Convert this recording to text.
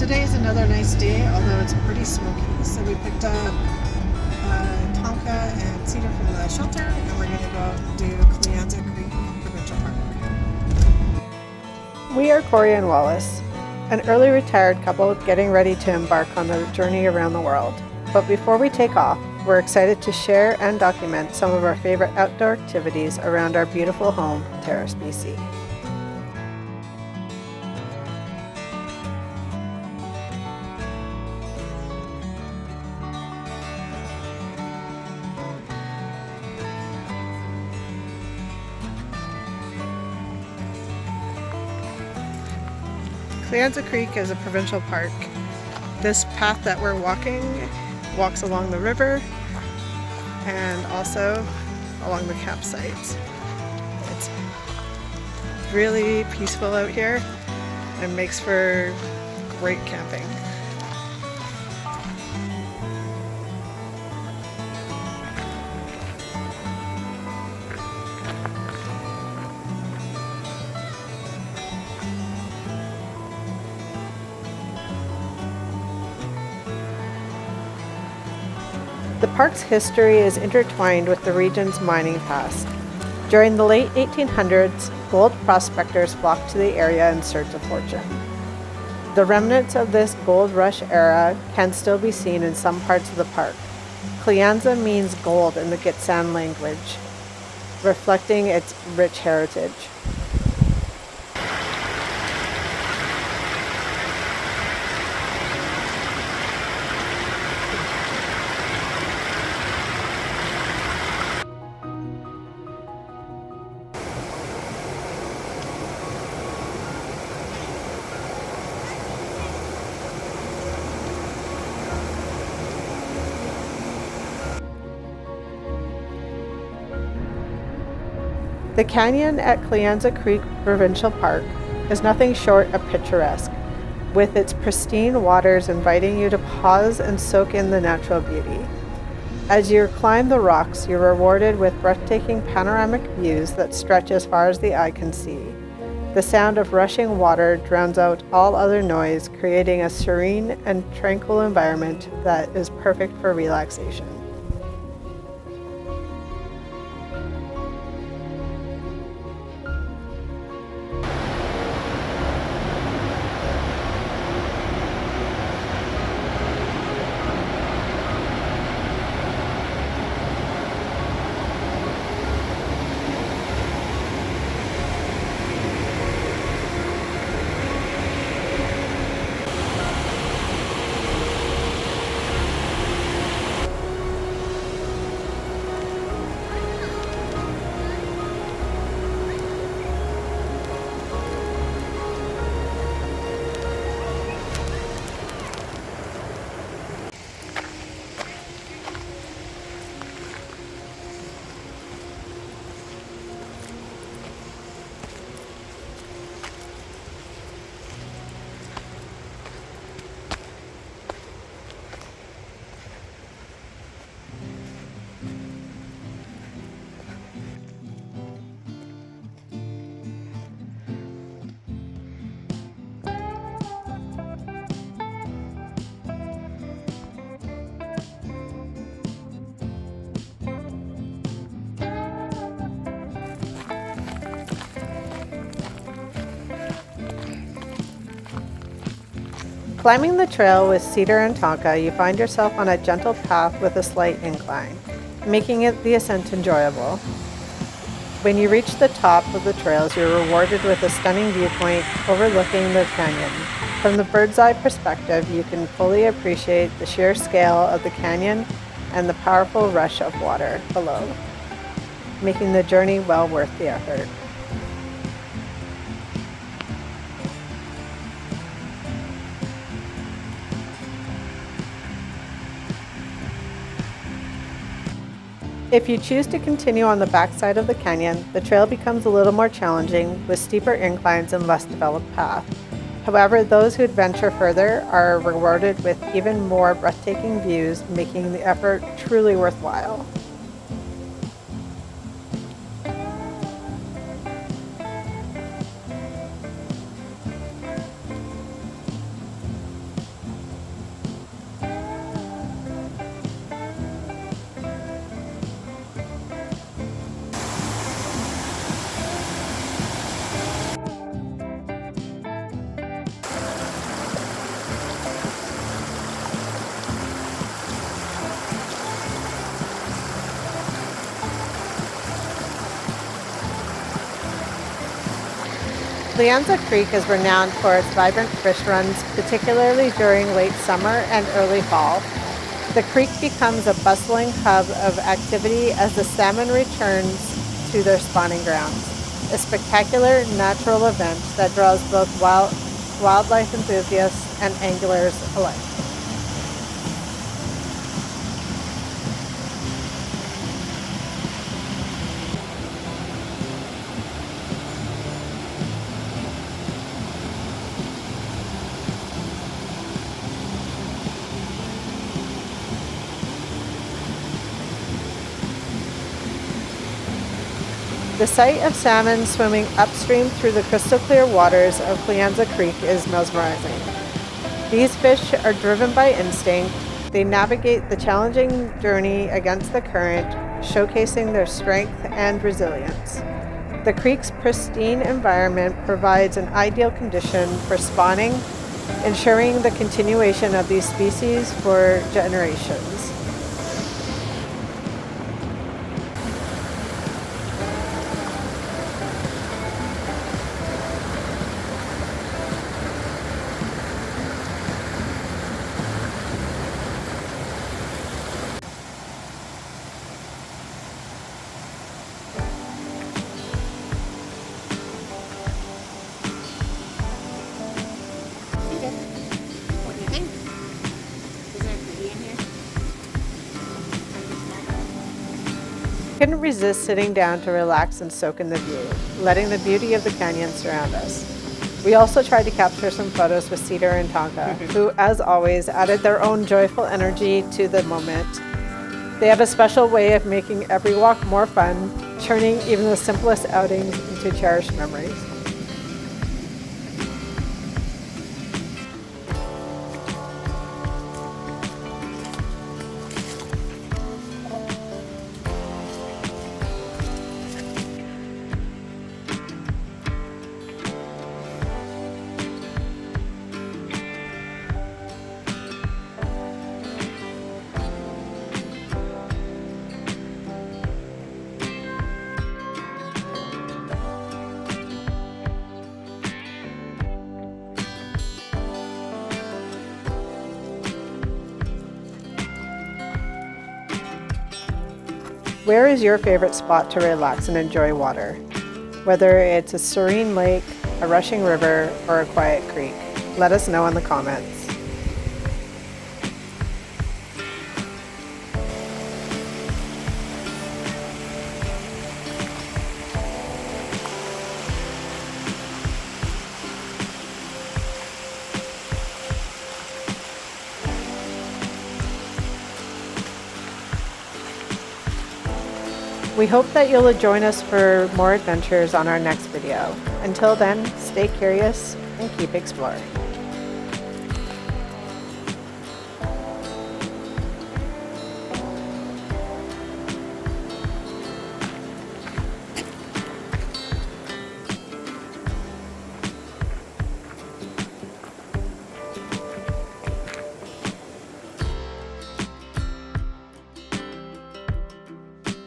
Today is another nice day, although it's pretty smoky. So we picked up tonka and cedar from the shelter, and we're going to go do Kleanza Creek Provincial Park. We are Cory and Wallace, an early retired couple getting ready to embark on a journey around the world. But before we take off, we're excited to share and document some of our favorite outdoor activities around our beautiful home, Terrace, BC. Kleanza Creek is a provincial park. This path that we're walking walks along the river and also along the campsites. It's really peaceful out here and makes for great camping. The park's history is intertwined with the region's mining past. During the late 1800s, gold prospectors flocked to the area in search of fortune. The remnants of this gold rush era can still be seen in some parts of the park. Kleanza means gold in the Gitxsan language, reflecting its rich heritage. The canyon at Kleanza Creek Provincial Park is nothing short of picturesque, with its pristine waters inviting you to pause and soak in the natural beauty. As you climb the rocks, you're rewarded with breathtaking panoramic views that stretch as far as the eye can see. The sound of rushing water drowns out all other noise, creating a serene and tranquil environment that is perfect for relaxation. Climbing the trail with cedar and tonka, you find yourself on a gentle path with a slight incline, making the ascent enjoyable. When you reach the top of the trails, you're rewarded with a stunning viewpoint overlooking the canyon. From the bird's eye perspective, you can fully appreciate the sheer scale of the canyon and the powerful rush of water below, making the journey well worth the effort. If you choose to continue on the backside of the canyon, the trail becomes a little more challenging with steeper inclines and less developed path. However, those who adventure further are rewarded with even more breathtaking views, making the effort truly worthwhile. Kleanza Creek is renowned for its vibrant fish runs, particularly during late summer and early fall. The creek becomes a bustling hub of activity as the salmon returns to their spawning grounds, a spectacular natural event that draws both wildlife enthusiasts and anglers alike. The sight of salmon swimming upstream through the crystal clear waters of Kleanza Creek is mesmerizing. These fish are driven by instinct. They navigate the challenging journey against the current, showcasing their strength and resilience. The creek's pristine environment provides an ideal condition for spawning, ensuring the continuation of these species for generations. What do you think? Is there a kitty in here? Couldn't resist sitting down to relax and soak in the view, letting the beauty of the canyon surround us. We also tried to capture some photos with Cedar and Tonka, who, as always, added their own joyful energy to the moment. They have a special way of making every walk more fun, turning even the simplest outings into cherished memories. Where is your favorite spot to relax and enjoy water? Whether it's a serene lake, a rushing river, or a quiet creek, let us know in the comments. We hope that you'll join us for more adventures on our next video. Until then, stay curious and keep exploring.